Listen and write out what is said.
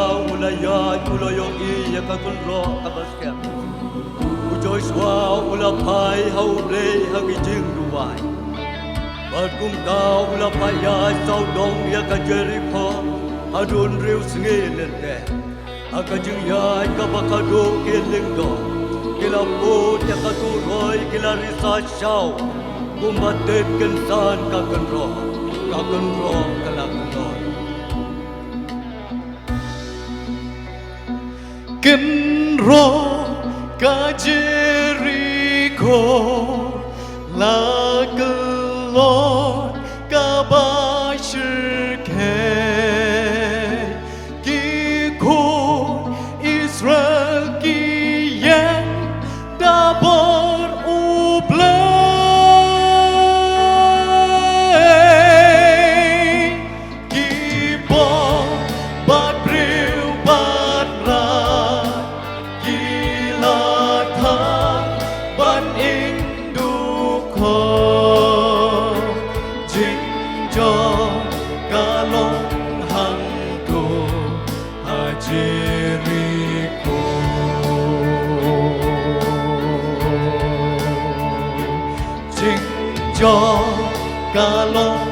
kau ulayat uloyong iya kagunro kabaskem. Ujoy swa ulapai haulay hagijing duway. Bagum kau ulapaya sau dong ya ka Jericho adun riu sngilin de. Akajing yay kabakado kilingdo. Kilapot ya katuroy kilarisa siyaw. Kumbatit kensan kagunro kalakon. Kenro ka Jericho la kelon ka bashirke ki kun Israel ki yang dabar ublay ki bon bat riu bat ra ban ing du kho jing cho ca long hang tu ha Jericho jing cho ca long